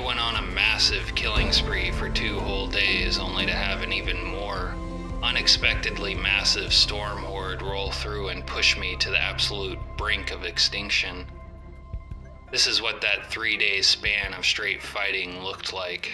went on a massive killing spree for 2 whole days, only to have an even more unexpectedly massive storm horde roll through and push me to the absolute brink of extinction. This is what that 3-day span of straight fighting looked like.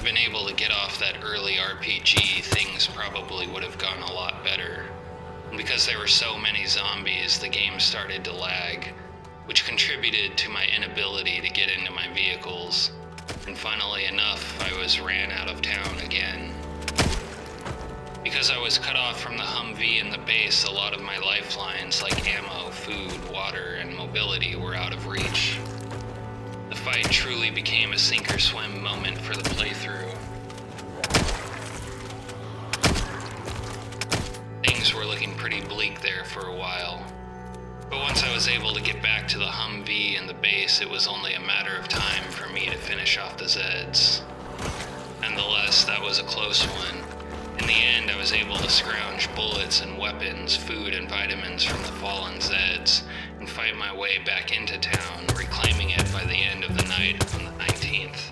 been able to get off that early RPG, things probably would have gone a lot better. And because there were so many zombies, the game started to lag, which contributed to my inability to get into my vehicles. And funnily enough, I was ran out of town again. Because I was cut off from the Humvee and the base, a lot of my lifelines like ammo, food, water, and mobility were out of reach. The fight truly became a sink-or-swim moment for the playthrough. Things were looking pretty bleak there for a while. But once I was able to get back to the Humvee and the base, it was only a matter of time for me to finish off the Zeds. Nonetheless, that was a close one. In the end, I was able to scrounge bullets and weapons, food and vitamins from the fallen Zeds, and fight my way back into town, reclaiming it by the end of the night on the 19th.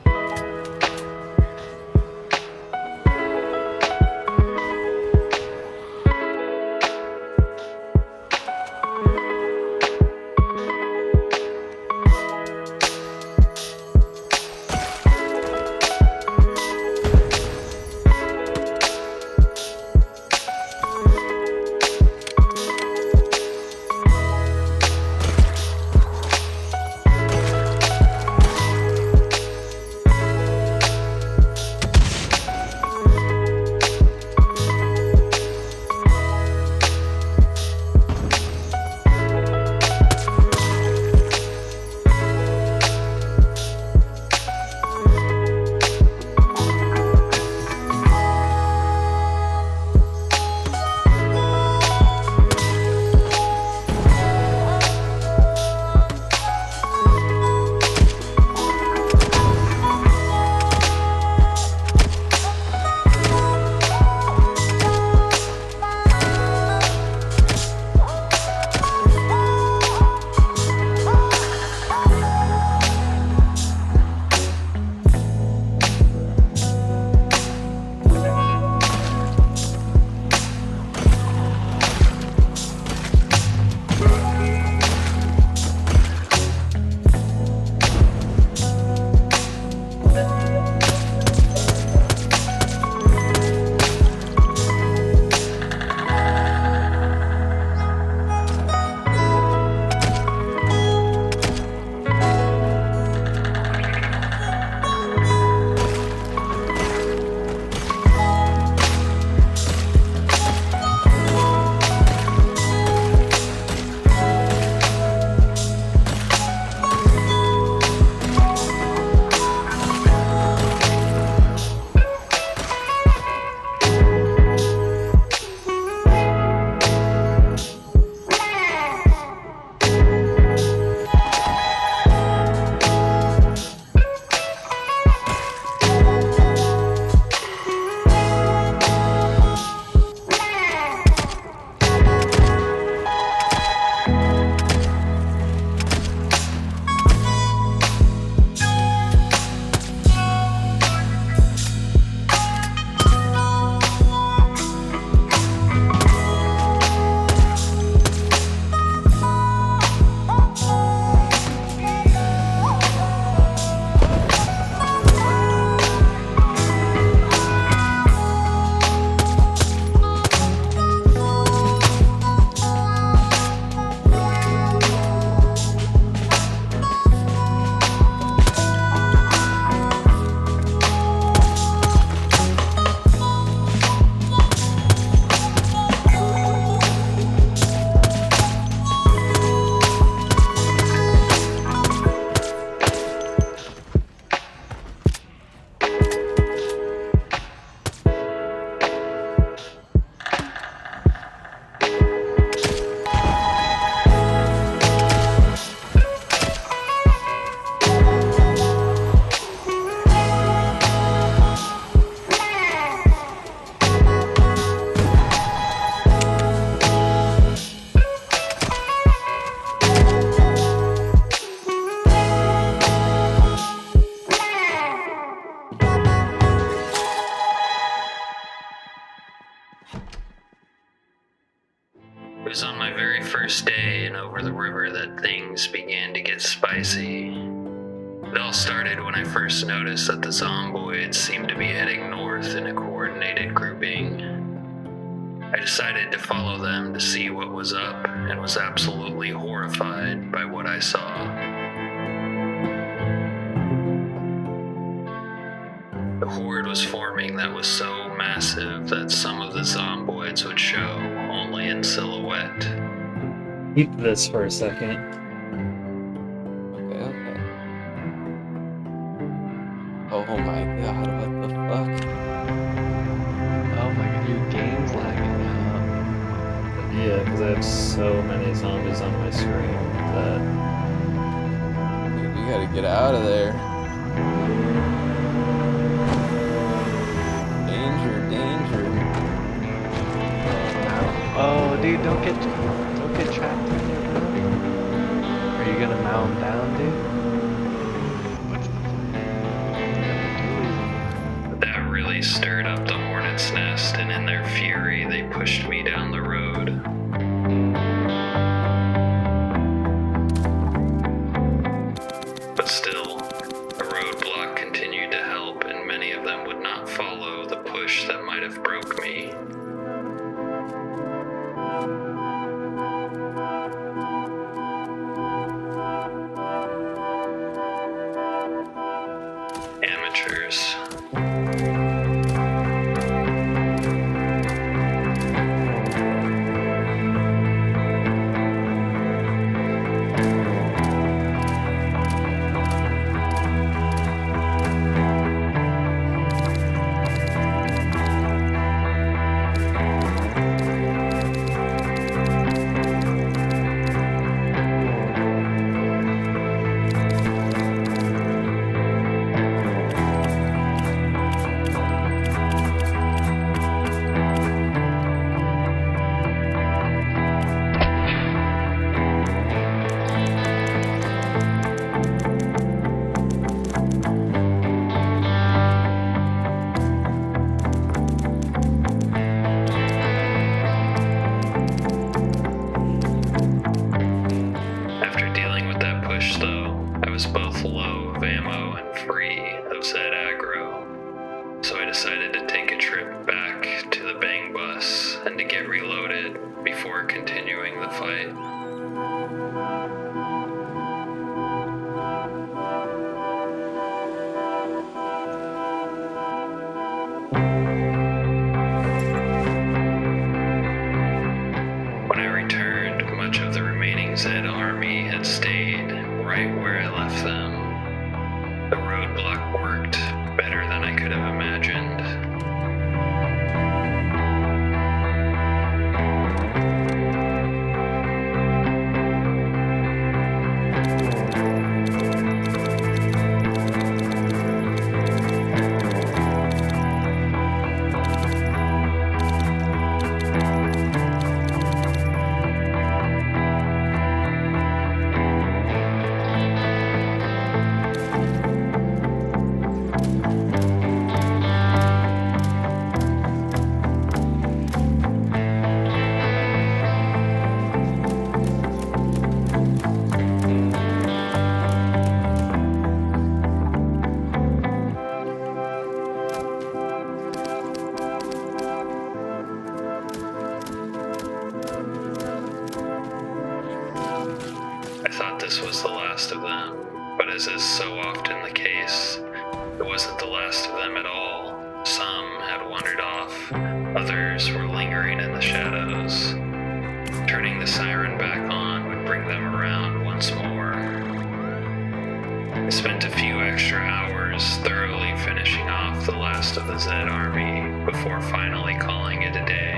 It was on my very first day and over the river that things began to get spicy. It all started when I first noticed that the zomboids seemed to be heading north in a coordinated grouping. I decided to follow them to see what was up and was absolutely horrified by what I saw. The horde was forming that was so massive that some of the zomboids would show only in silhouette. Keep this for a second. Okay. Oh my god, what the fuck? Oh my god, your game's lagging now. Yeah, because I have so many zombies on my screen that... Dude, we gotta get out of there. Danger. Oh, dude, don't get trapped in there, bro. Are you gonna mow him down, dude? What's the plan? That really stirred up the hornet's nest, and in their fury, they pushed me down the road. But still, a roadblock continued to help, and many of them would not follow the push that might have broke me. Amateurs. Decided to take a trip back to the bang bus and to get reloaded before continuing the fight. When I returned, much of the remaining Zed army had stayed right where I left them. The roadblock worked better than I could have imagined. This was the last of them, but as is so often the case, it wasn't the last of them at all. Some had wandered off, others were lingering in the shadows. Turning the siren back on would bring them around once more. I spent a few extra hours thoroughly finishing off the last of the Zed army before finally calling it a day.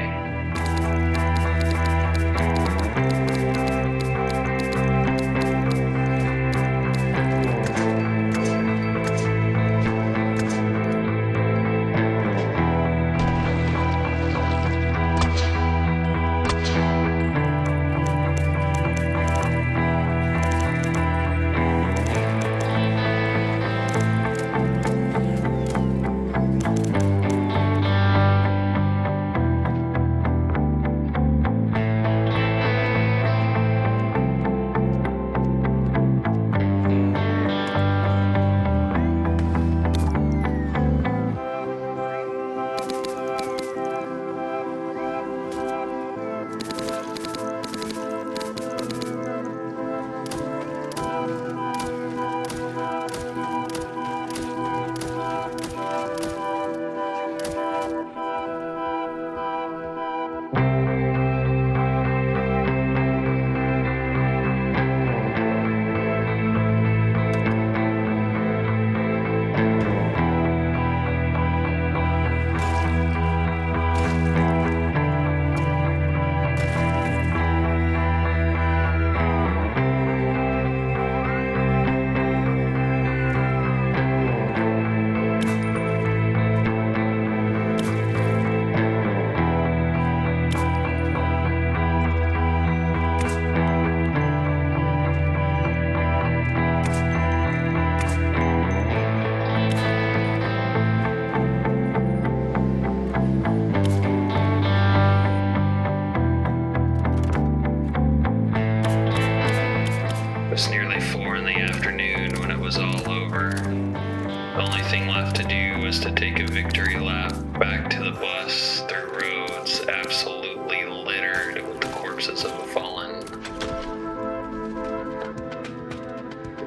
4 in the afternoon when it was all over. The only thing left to do was to take a victory lap back to the bus through roads absolutely littered with the corpses of the fallen.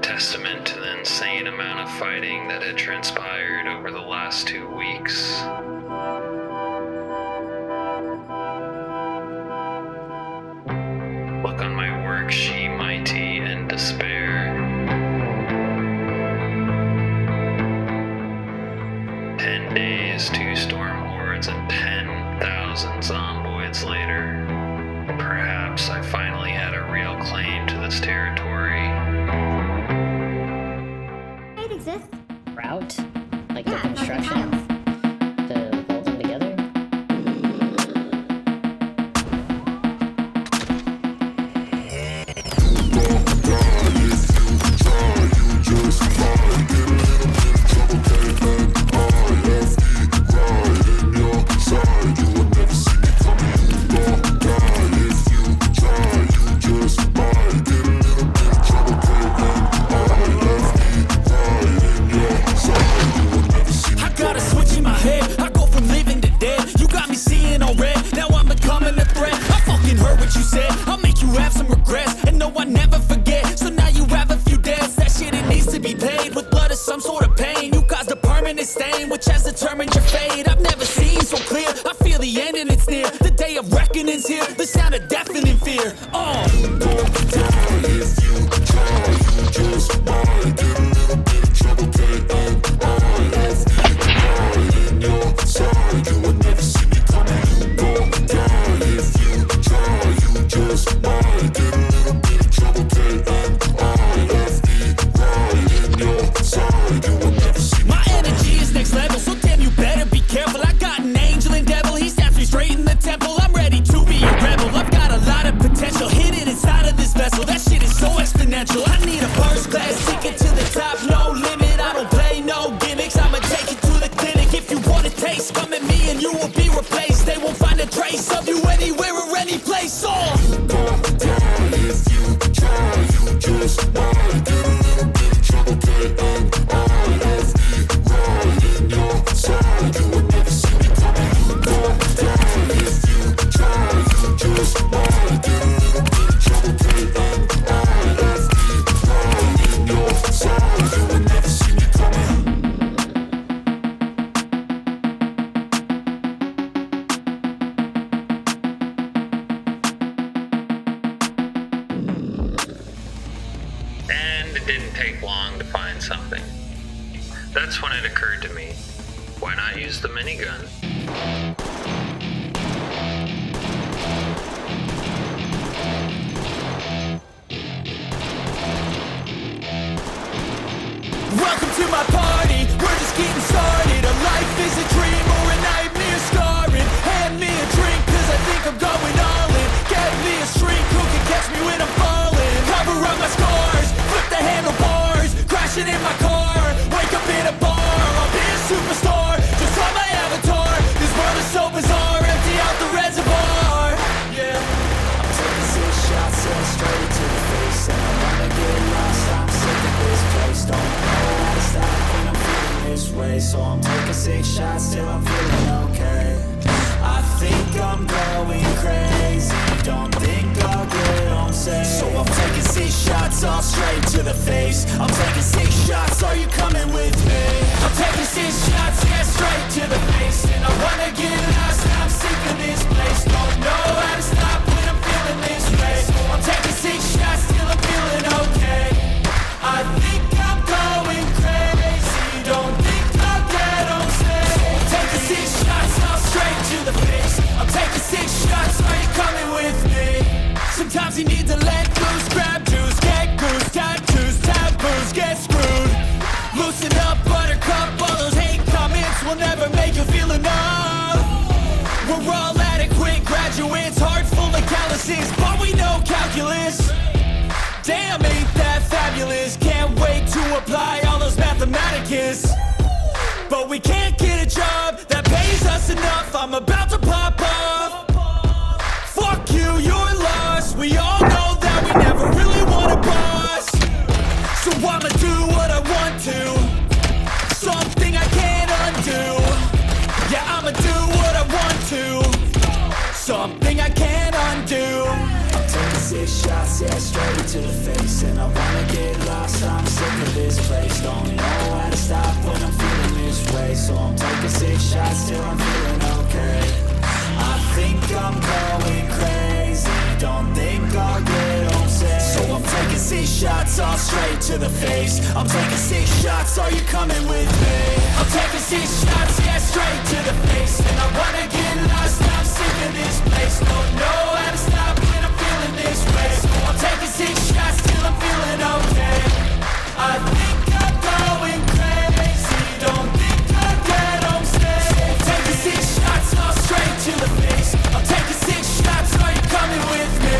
Testament to the insane amount of fighting that had transpired over the last 2 weeks. Look on my worksheet, mighty in despair. 10 days, 2 storm hordes, and 10,000 zomboids later. Perhaps I finally had a real claim to this territory. It exists. Route? Like Yeah, the like the construction? tiles. To hold them together? I got a switch in my head. I go from living to dead. You got me seeing all red. Now I'm becoming a threat. I fucking heard what you said. I'll make you have some regrets. And no, I never forget. So now you have a few debts. That shit, it needs to be paid with blood or some sort of pain. You caused a permanent stain, which has determined your fate. I've never seen so clear. I feel the end and it's near. The day of reckoning's here. The sound of deafening fear. My energy is next level, so damn you better be careful. I got an angel and devil, he snaps me straight in the temple. I'm ready to be a rebel. I've got a lot of potential hidden inside of this vessel. That shit is so exponential. I need a first class ticket to the top, no limit. I don't play no gimmicks. I'ma take it to the clinic. If you want a taste, come at me and you will be replaced. They won't find a trace of you anywhere or any place. And it didn't take long to find something. That's when it occurred to me, why not use the minigun? Welcome to my party, we're just getting started. A life is a dream or a nightmare scarring. Hand me a drink, cause I think I'm going all in. Get me a shrink who can catch me when I'm falling. Cover up my scars, flip the handlebars. Crashing in my car, wake up in a bar. I'll be a superstar, just on my avatar. This world is so bizarre, empty out the reservoir. Yeah, I'm taking 6 shots, sail straight to the face. And I wanna get lost, I'm sick of this place. Don't know how to stop when I'm feeling this way. So I'm taking 6 shots till I'm feeling okay. I think I'm going crazy, don't think I'll get on safe. So I'm taking 6 shots all straight to the face. I'm taking 6 shots, are you coming with me? I'm taking 6 shots, yeah, straight to the face. And I wanna get lost, I'm sick of this place. Don't know how to stop when I'm feeling this way. I'm taking 6 shots till I'm feeling okay. I think I'm going crazy, don't think I'll get on safe. I'm taking 6 shots all straight to the face. I'm taking 6 shots, are you coming with me? Sometimes you need to let loose, grab juice, get goose, tattoos, taboos, get screwed. Loosen up, buttercup, all those hate comments will never make you feel enough. We're all adequate graduates, heart full of calluses, but we know calculus. Damn, ain't that fabulous? Can't wait to apply all those mathematicus. But we can't get a job that pays us enough. I'm about to pop off. Fuck you, you're lost. We all know that we never really want a boss. I'ma do what I want to, something I can't undo. Yeah, I'ma do what I want to, something I can't undo. I'm taking 6 shots, yeah, straight to the face. And I wanna get lost, I'm sick of this place. Don't know how to stop when I'm feeling this way. So I'm taking 6 shots till I'm feeling okay. I think I'm going crazy, don't think I'll get home safe. So I'm taking 6 shots, all straight to the face. I'm taking 6 shots, are you coming with me? I'm taking 6 shots, yeah, straight to the face. And I wanna get lost, I'm sick of this place. Don't know how to stop when I'm feeling this way. So I'm taking 6 shots till I'm feeling okay. I think I'm going crazy, don't think I'll get home safe. So I'm taking 6 shots, all straight to the face. I'm taking 6 shots, are you coming with me?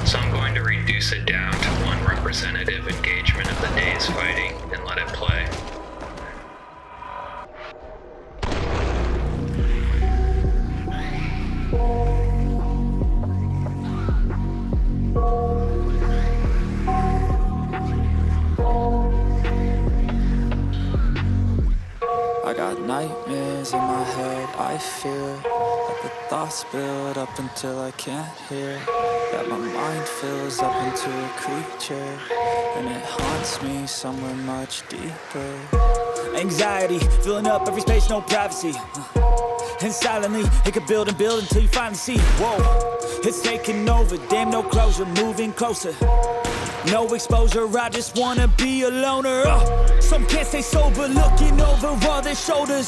So I'm going to reduce it down to one representative engagement of the day's fighting and let it play. I got nightmares in my head, I fear that the thoughts build up until I can't hear, that my mind fills up into a creature, and it haunts me somewhere much deeper. Anxiety, filling up every space, no privacy. And silently, it could build and build until you finally see, whoa, it's taking over, damn no closure, moving closer. No exposure, I just wanna be a loner. Some can't stay sober, looking over all their shoulders,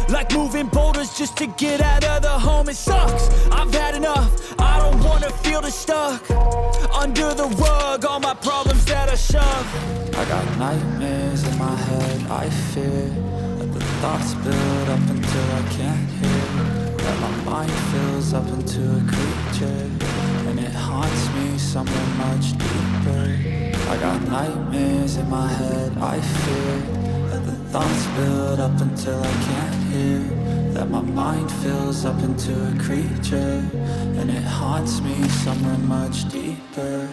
like moving boulders just to get out of the home. It sucks, I've had enough, I don't wanna feel the stuck under the rug, all my problems that I shove. I got nightmares in my head, I fear that the thoughts build up until I can't hear, that my mind fills up into a creature, and it haunts me somewhere much deeper. I got nightmares in my head, I fear that the thoughts build up until I can't hear, that my mind fills up into a creature, and it haunts me somewhere much deeper.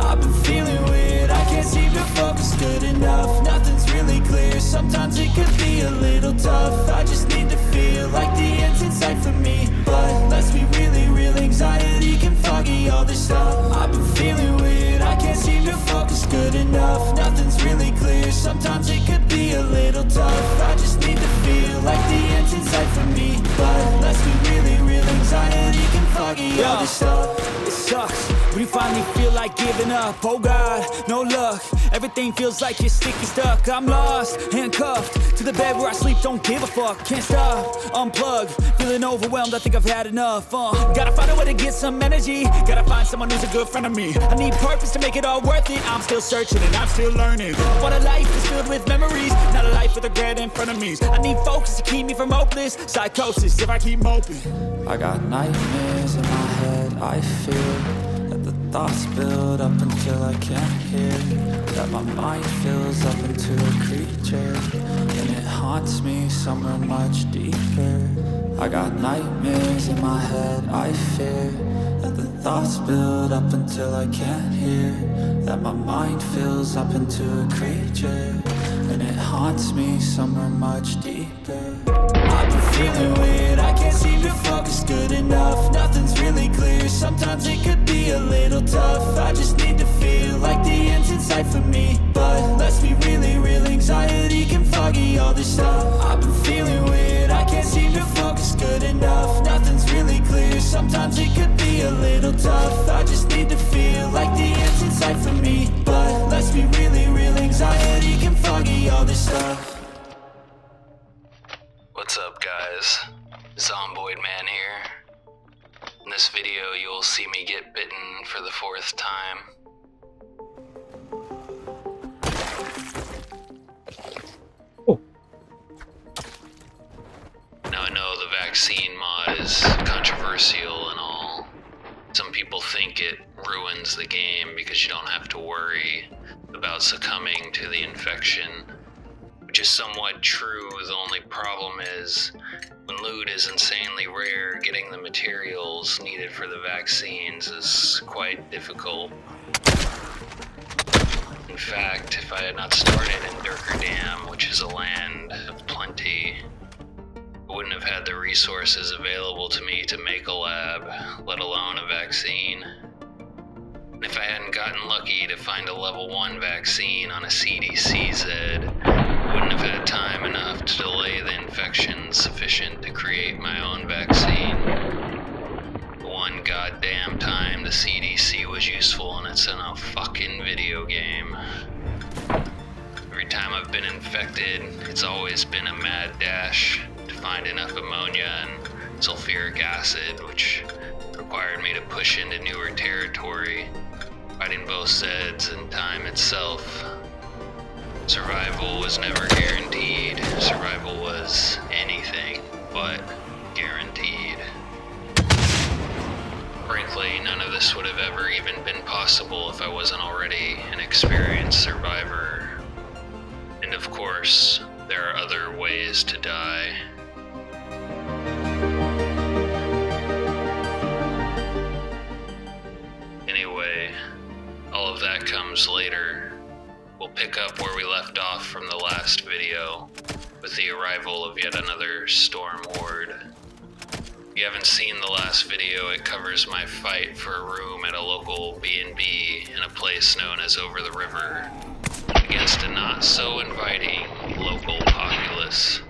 I've been feeling weird, I can't seem to focus good enough. Nothing's really clear, sometimes it could be a little tough. I just need to feel like the end's in sight for me, but let's be really real, anxiety can foggy all this stuff. I've been feeling weird, I can't seem to focus good enough. Nothing's really clear, sometimes it could be a little tough. I just need to feel like the end's in sight for me, but let's be really real, anxiety can foggy all this stuff. It sucks when you finally feel like giving up. Oh God, no luck, everything feels like you're sticky stuck. I'm lost, handcuffed to the bed where I sleep, don't give a fuck. Can't stop, unplug, feeling overwhelmed, I think I've had enough. Gotta find a way to get some energy, gotta find someone who's a good friend of me. I need purpose to make it all worth it, I'm still searching and I'm still learning. What a life is filled with memories, not a life with regret in front of me. I need focus to keep me from hopeless psychosis if I keep moping. I got nightmares in my head, I fear that the thoughts build up until I can't hear, that my mind fills up into a creature, and it haunts me somewhere much deeper. I got nightmares in my head, I fear that the thoughts build up until I can't hear, that my mind fills up into a creature, and it haunts me somewhere much deeper. I've been feeling weird, I can't seem to focus good enough. Nothing's really clear, sometimes it could be a little tough. I just need to feel like the end's in sight for me, but let's be really real, anxiety can foggy all this stuff. I've been feeling weird, I can't seem to focus good enough. Nothing's really clear, sometimes it could be a little tough. I just need to feel like the end's in sight for me, but let's be really real, anxiety can foggy all this stuff. What's up, guys? Zomboid Man here. In this video, you'll see me get bitten for the 4th time. Oh. Now, I know the vaccine mod is controversial and all. Some people think it ruins the game because you don't have to worry about succumbing to the infection. is somewhat true. The only problem is, when loot is insanely rare, getting the materials needed for the vaccines is quite difficult. In fact, if I had not started in Dirkerdam, which is a land of plenty, I wouldn't have had the resources available to me to make a lab, let alone a vaccine. And if I hadn't gotten lucky to find a level 1 vaccine on a CDCZ, I wouldn't have had time enough to delay the infection sufficient to create my own vaccine. The one goddamn time the CDC was useful, and it's in a fucking video game. Every time I've been infected, it's always been a mad dash to find enough ammonia and sulfuric acid, which required me to push into newer territory, fighting both Zeds and time itself. Survival was never guaranteed. Survival was anything but guaranteed. Frankly, none of this would have ever even been possible if I wasn't already an experienced survivor. And of course, there are other ways to die. Anyway, all of that comes later. We'll pick up where we left off from the last video, with the arrival of yet another storm horde. If you haven't seen the last video, it covers my fight for a room at a local B&B in a place known as Over the River, against a not so inviting local populace.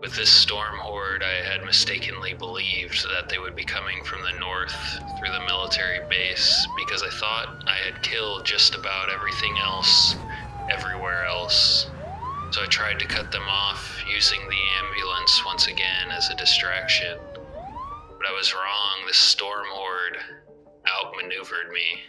With this storm horde, I had mistakenly believed that they would be coming from the north through the military base because I thought I had killed just about everything else, everywhere else. So I tried to cut them off using the ambulance once again as a distraction. But I was wrong. This storm horde outmaneuvered me.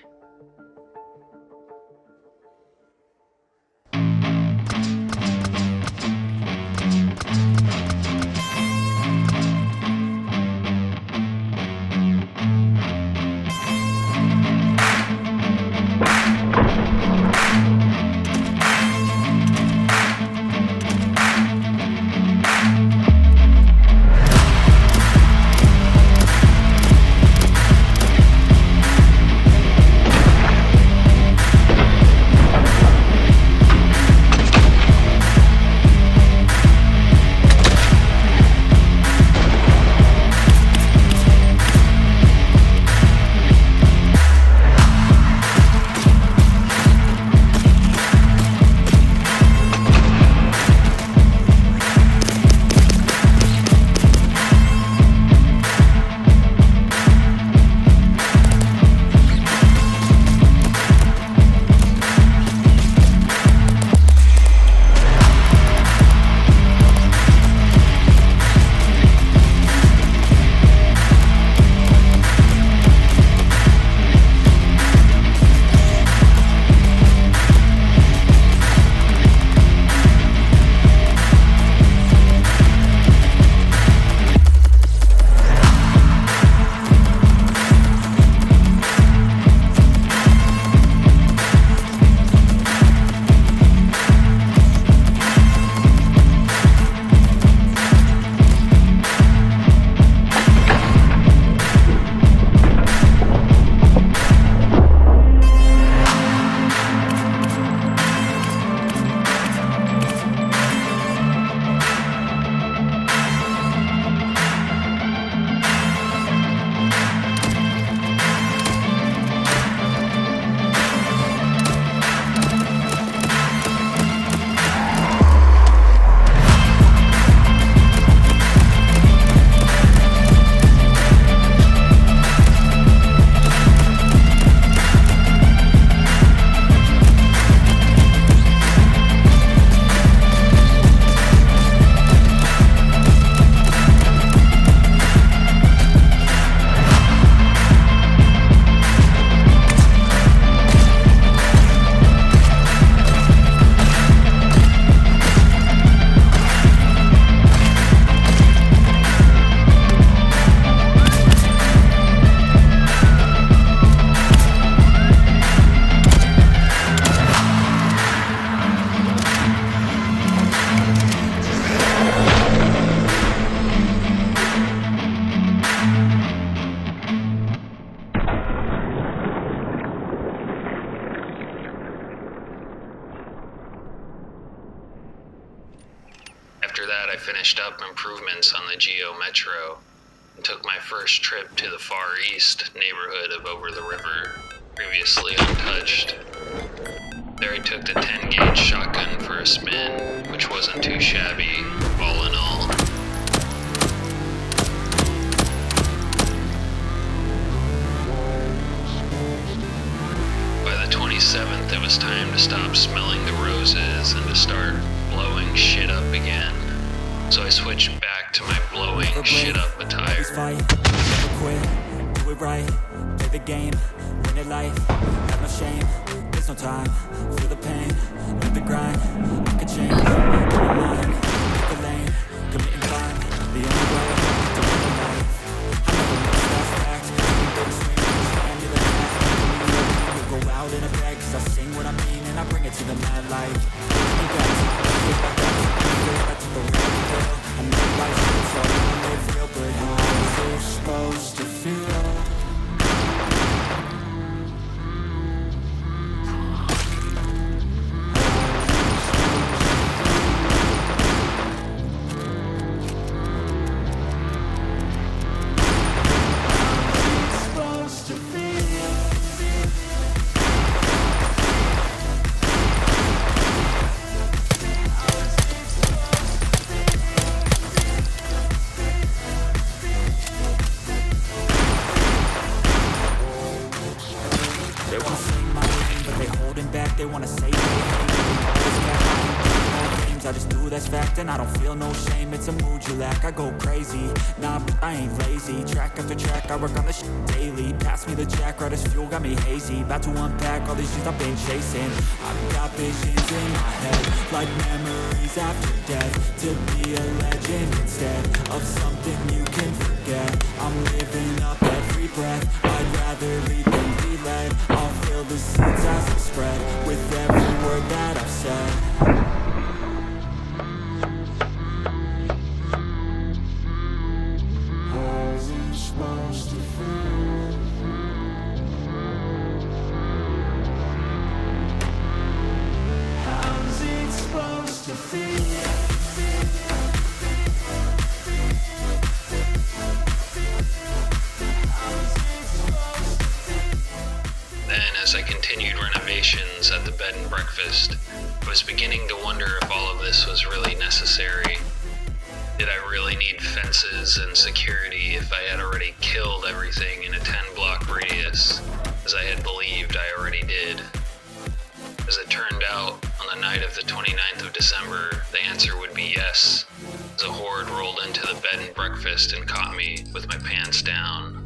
I finished up improvements on the Geo Metro and took my first trip to the Far East neighborhood of Over the River, previously untouched. There I took the 10-gauge shotgun for a spin, which wasn't too shabby, all in all. By the 27th, it was time to stop smelling the roses and to start blowing shit up again. So I switched back to my blowing shit up attire. Fight, never quit, do it right, play the game, win it life, have no shame, there's no time, feel the pain, live the grind, I can change, my mind, pick a lane, commit and climb, the only way to win the life. I never miss that fact, you go swing, stand to the back, you go out in a bag, cause I sing what I mean and I bring it to the mad light. You got time, get back up to the real deal, I know life's good, so I wanna live real, but how is it supposed to feel? And I don't feel no shame, it's a mood you lack. I go crazy, nah, but I ain't lazy. Track after track, I work on this shit daily. Pass me the jack, right as fuel, got me hazy. About to unpack all these shit I've been chasing. I've got visions in my head, like memories after death. To be a legend instead of something you can forget. I'm living up every breath, I'd rather lead than be led. I'll feel the seeds as they spread, with every word that I've said. As I continued renovations at the bed and breakfast, I was beginning to wonder if all of this was really necessary. Did I really need fences and security if I had already killed everything in a 10-block radius, as I had believed I already did? As it turned out, on the night of the 29th of December, the answer would be yes, as a horde rolled into the bed and breakfast and caught me with my pants down.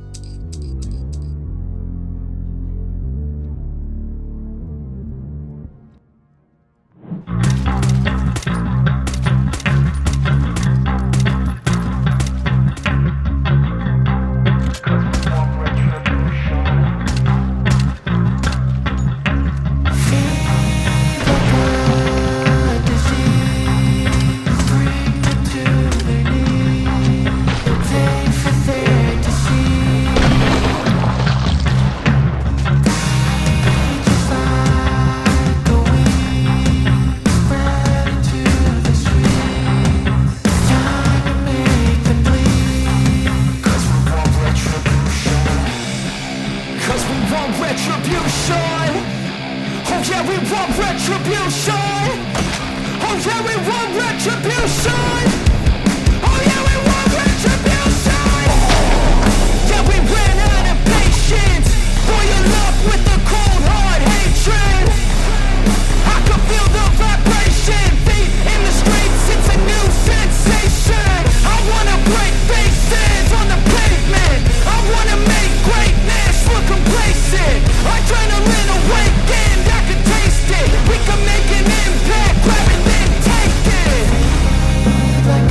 Like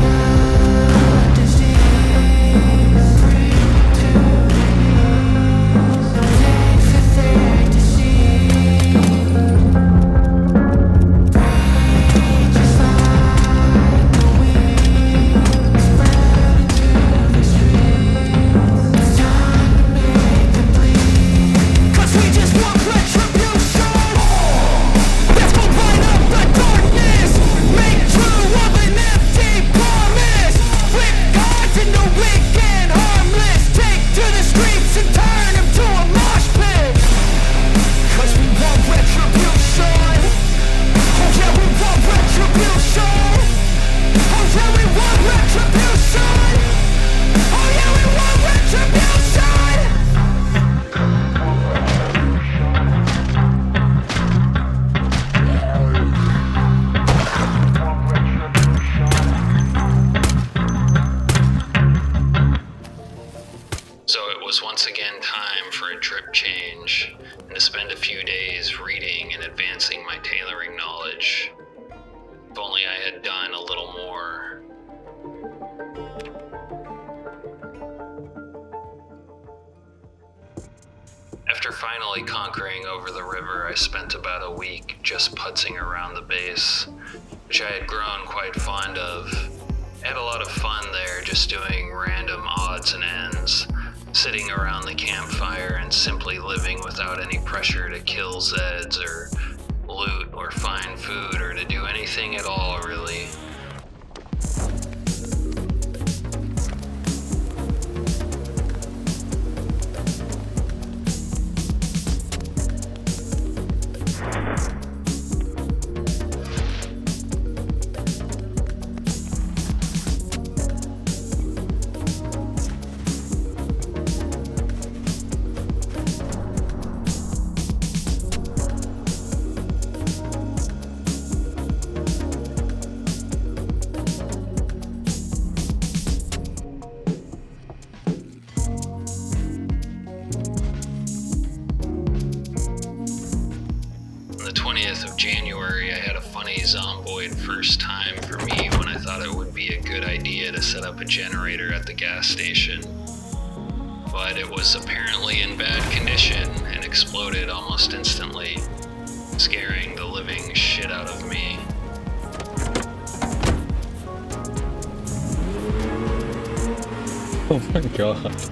I spent about a week just putzing around the base, which I had grown quite fond of. I had a lot of fun there just doing random odds and ends, sitting around the campfire and simply living without any pressure to kill Zeds or loot or find food or to do anything at all, really. January, I had a funny zomboid first time for me when I thought it would be a good idea to set up a generator at the gas station. But it was apparently in bad condition and exploded almost instantly, scaring the living shit out of me. Oh my god.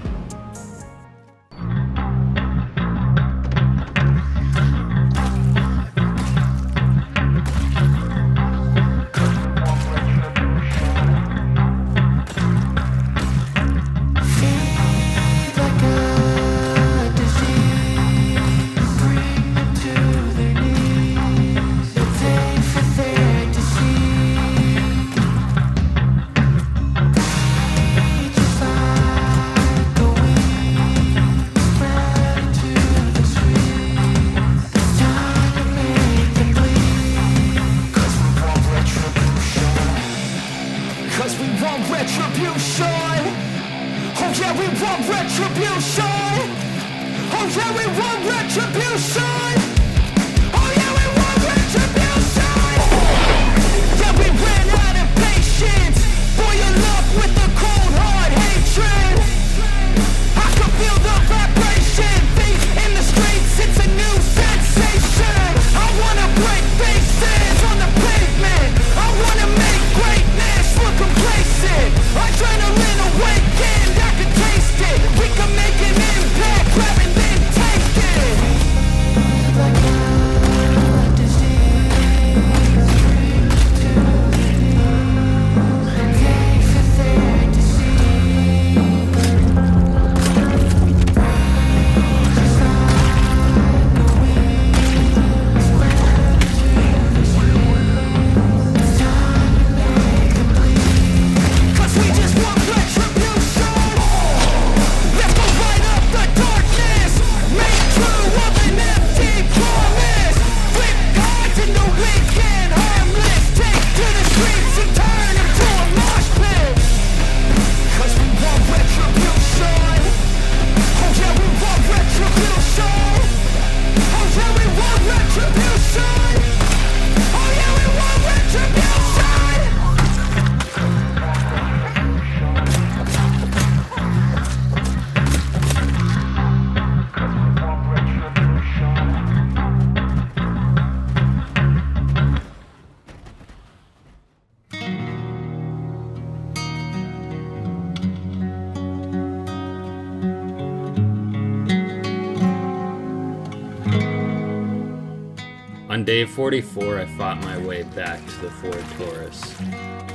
On day 44, I fought my way back to the Ford Taurus,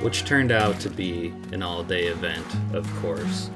which turned out to be an all-day event, of course.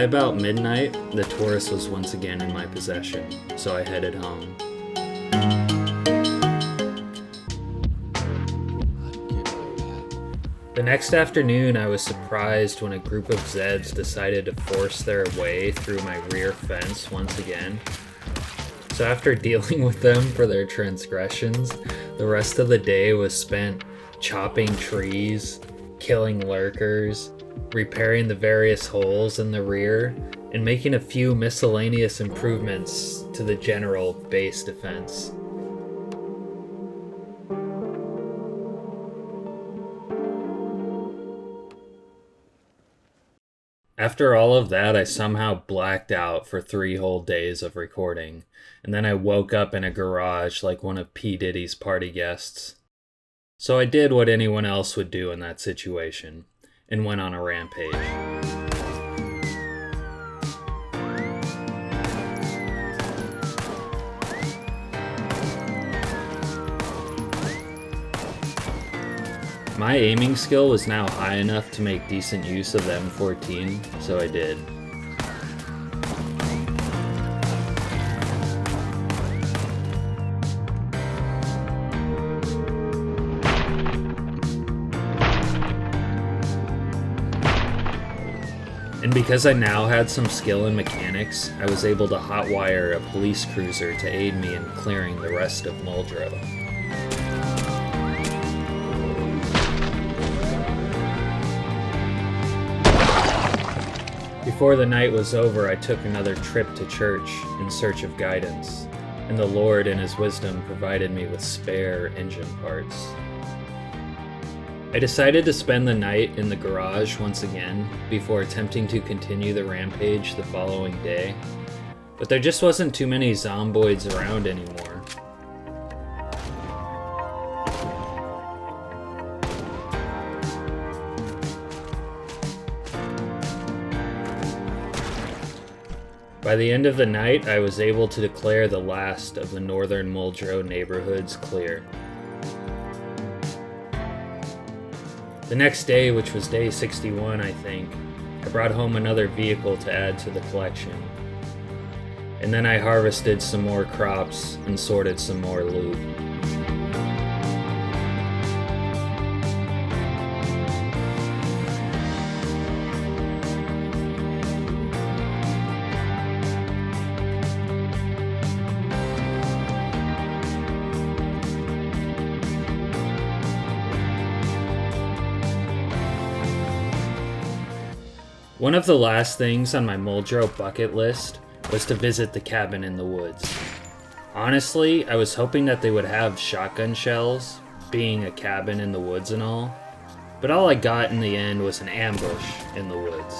By about midnight, the Taurus was once again in my possession, so I headed home. The next afternoon, I was surprised when a group of Zeds decided to force their way through my rear fence once again. So after dealing with them for their transgressions, the rest of the day was spent chopping trees, killing lurkers, repairing the various holes in the rear, and making a few miscellaneous improvements to the general base defense. After all of that, I somehow blacked out for 3 whole days of recording, and then I woke up in a garage like one of P. Diddy's party guests. So I did what anyone else would do in that situation, and went on a rampage. My aiming skill was now high enough to make decent use of the M14, so I did. And because I now had some skill in mechanics, I was able to hotwire a police cruiser to aid me in clearing the rest of Muldraugh. Before the night was over, I took another trip to church in search of guidance, and the Lord in His wisdom provided me with spare engine parts. I decided to spend the night in the garage once again before attempting to continue the rampage the following day, but there just wasn't too many zomboids around anymore. By the end of the night, I was able to declare the last of the northern Muldraugh neighborhoods clear. The next day, which was day 61, I think, I brought home another vehicle to add to the collection. And then I harvested some more crops and sorted some more loot. One of the last things on my Muldraugh bucket list was to visit the cabin in the woods. Honestly, I was hoping that they would have shotgun shells, being a cabin in the woods and all, but all I got in the end was an ambush in the woods.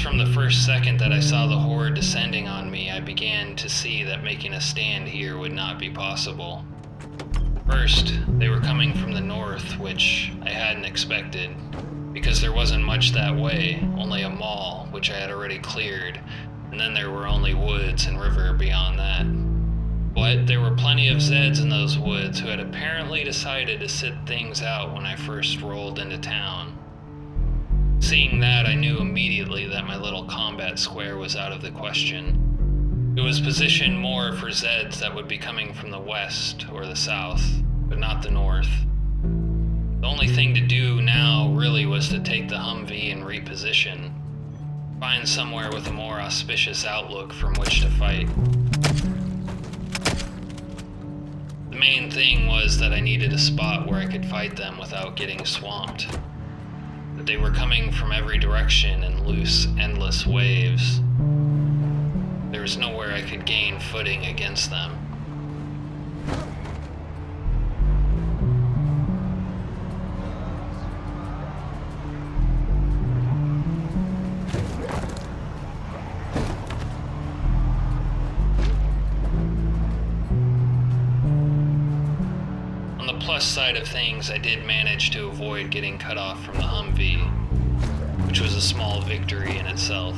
From the first second that I saw the horde descending on me, I began to see that making a stand here would not be possible. First, they were coming from the north, which I hadn't expected, because there wasn't much that way, only a mall, which I had already cleared, and then there were only woods and river beyond that. But there were plenty of Zeds in those woods who had apparently decided to sit things out when I first rolled into town. Seeing that, I knew immediately that my little combat square was out of the question. It was positioned more for Zeds that would be coming from the west or the south, but not the north. The only thing to do now really was to take the Humvee and reposition. Find somewhere with a more auspicious outlook from which to fight. The main thing was that I needed a spot where I could fight them without getting swamped. That they were coming from every direction in loose, endless waves. There was nowhere I could gain footing against them. On the plus side of things, I did manage to avoid getting cut off from the Humvee, which was a small victory in itself.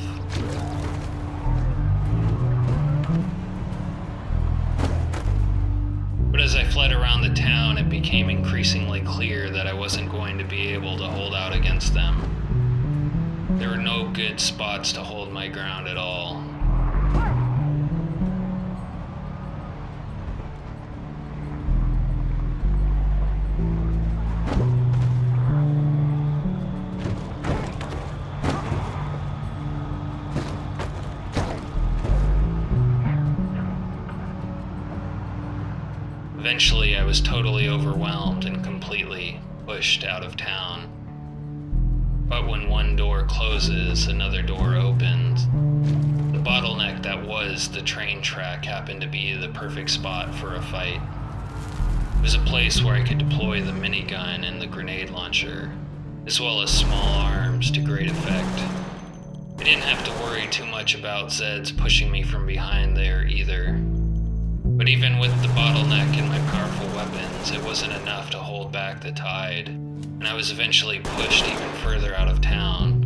But as I fled around the town, it became increasingly clear that I wasn't going to be able to hold out against them. There were no good spots to hold my ground at all. Eventually, I was totally overwhelmed and completely pushed out of town. But when one door closes, another door opens. The bottleneck that was the train track happened to be the perfect spot for a fight. It was a place where I could deploy the minigun and the grenade launcher, as well as small arms to great effect. I didn't have to worry too much about Zeds pushing me from behind there either. But even with the bottleneck and my powerful weapons, it wasn't enough to hold back the tide, and I was eventually pushed even further out of town.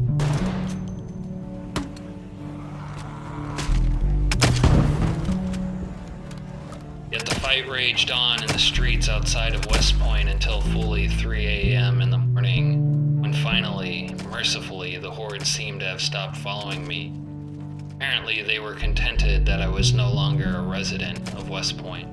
Yet the fight raged on in the streets outside of West Point until fully 3 a.m. in the morning, when finally, mercifully, the Horde seemed to have stopped following me. Apparently, they were contented that I was no longer a resident of West Point.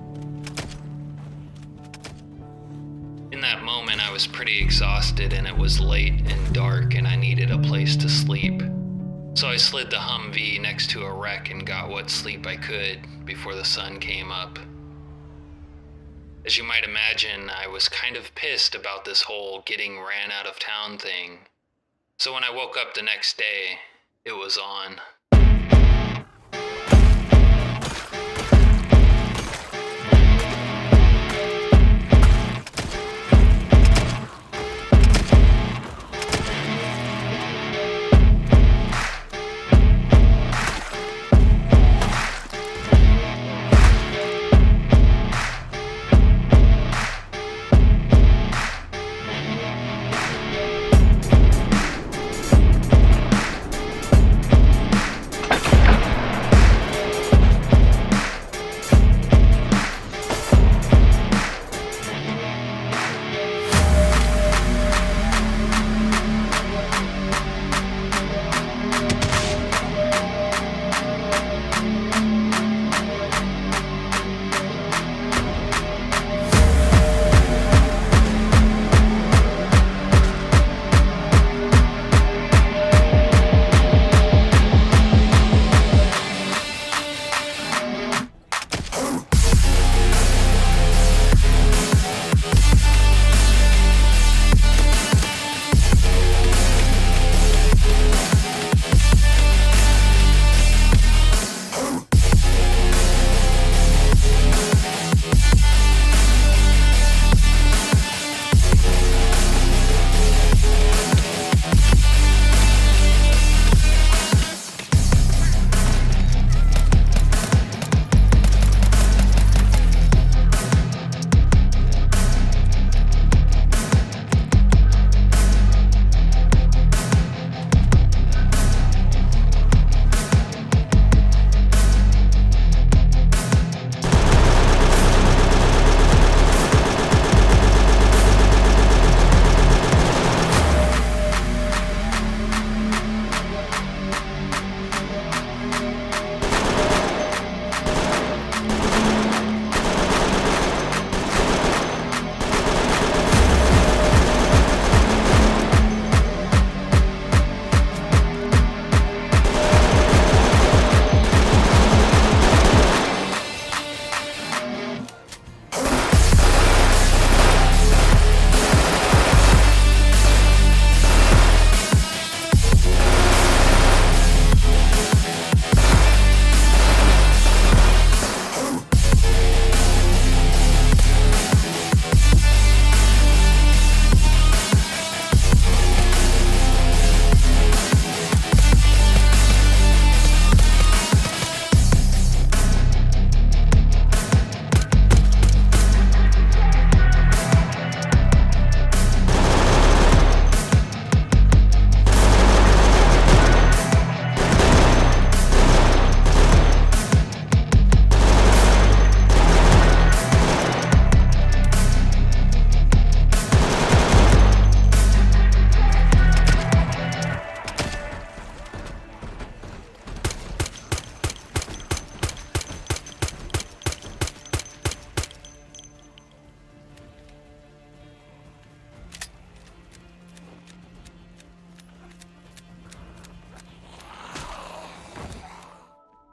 In that moment, I was pretty exhausted and it was late and dark and I needed a place to sleep. So I slid the Humvee next to a wreck and got what sleep I could before the sun came up. As you might imagine, I was kind of pissed about this whole getting ran out of town thing. So when I woke up the next day, it was on.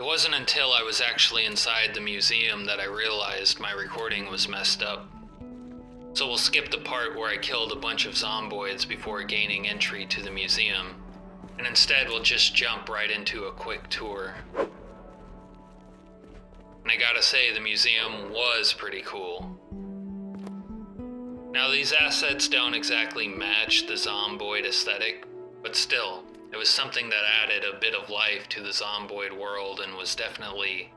It wasn't until I was actually inside the museum that I realized my recording was messed up. So we'll skip the part where I killed a bunch of zomboids before gaining entry to the museum, and instead we'll just jump right into a quick tour. And I gotta say, the museum was pretty cool. Now, these assets don't exactly match the zomboid aesthetic, but still, it was something that added a bit of life to the zomboid world and was definitely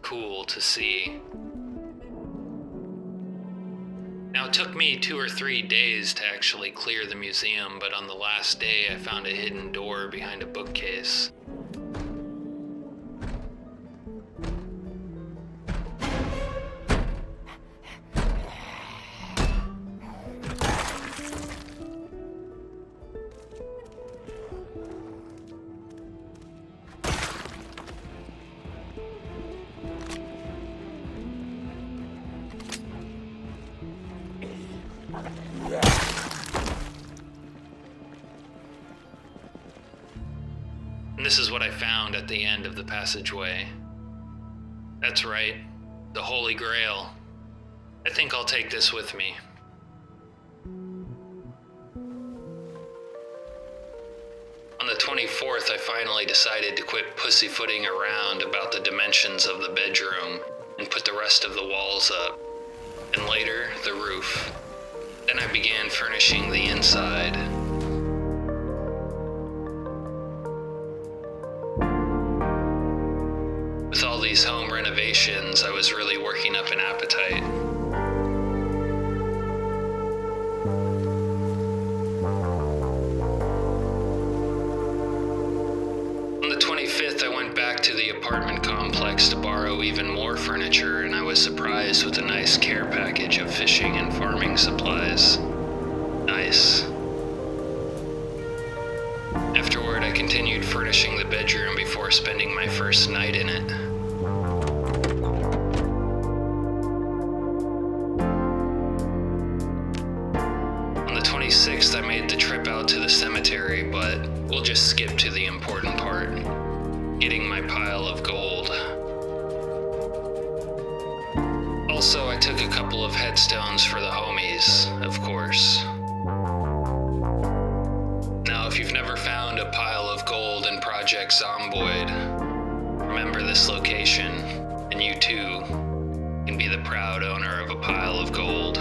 cool to see. Now, it took me 2 or 3 days to actually clear the museum, but on the last day I found a hidden door behind a bookcase. And this is what I found at the end of the passageway. That's right, the Holy Grail. I think I'll take this with me. On the 24th, I finally decided to quit pussyfooting around about the dimensions of the bedroom and put the rest of the walls up, and later, the roof. Then I began furnishing the inside. With all these home renovations, I was really working up an appetite. On the 25th, I went back to the apartment complex to borrow even more furniture, and I was surprised with a nice care package of fishing and farming supplies. Nice. Afterward, I continued furnishing the bedroom before spending my first night in it. On the 26th, I made the trip out to the cemetery, but we'll just skip to the important part, getting my pile of gold. Also, I took a couple of headstones for the homies, of course. Now, if you've never found a pile of gold in Project Zomboid, remember this location, and you too can be the proud owner of a pile of gold.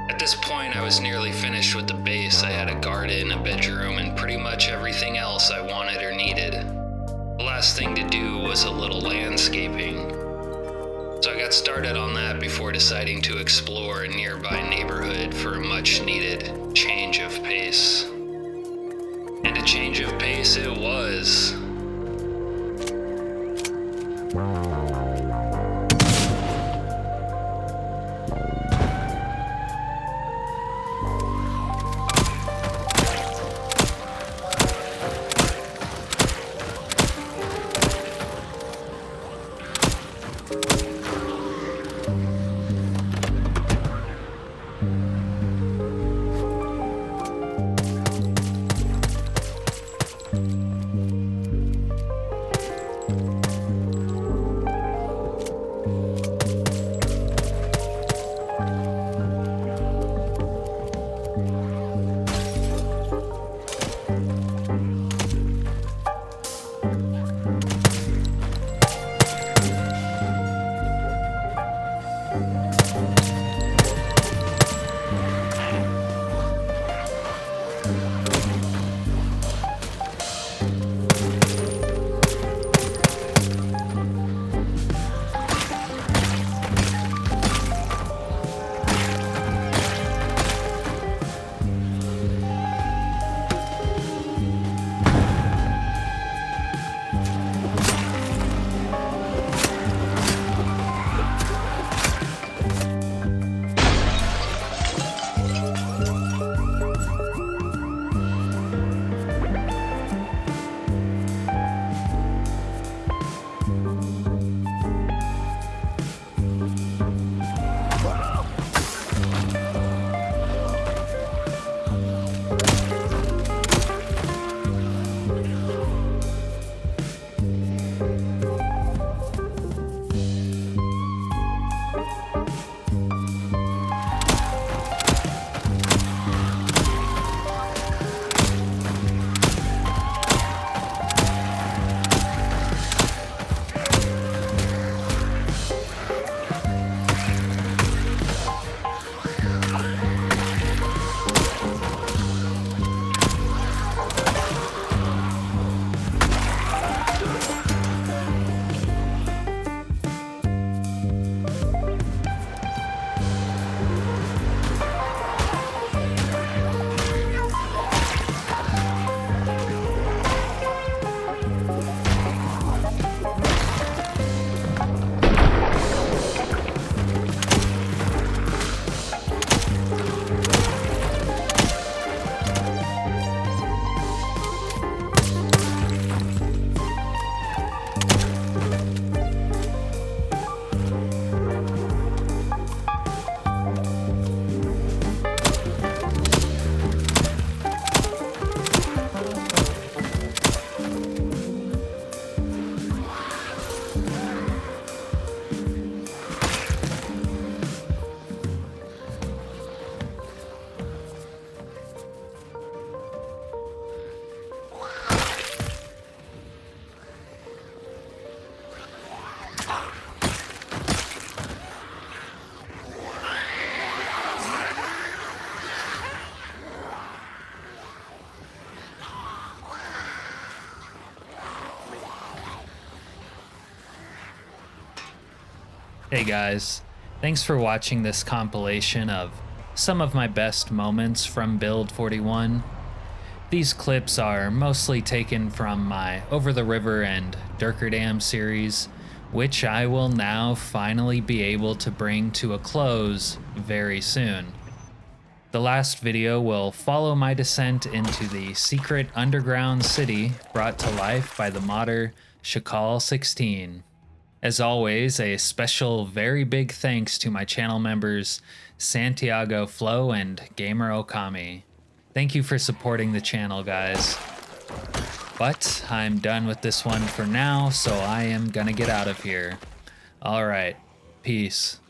At this point, I was nearly finished with the base. I had a garden, a bedroom, and pretty much everything else I wanted or needed. The last thing to do was a little landscaping. So I got started on that before deciding to explore a nearby neighborhood for a much-needed change of pace. And a change of pace it was. Hey guys, thanks for watching this compilation of some of my best moments from Build 41. These clips are mostly taken from my Over the River and Dirkerdam series, which I will now finally be able to bring to a close very soon. The last video will follow my descent into the secret underground city brought to life by the modder Shakal 16. As always, a special very big thanks to my channel members Santiago Flo and Gamer Okami. Thank you for supporting the channel, guys. But I'm done with this one for now, so I am gonna get out of here. Alright, peace.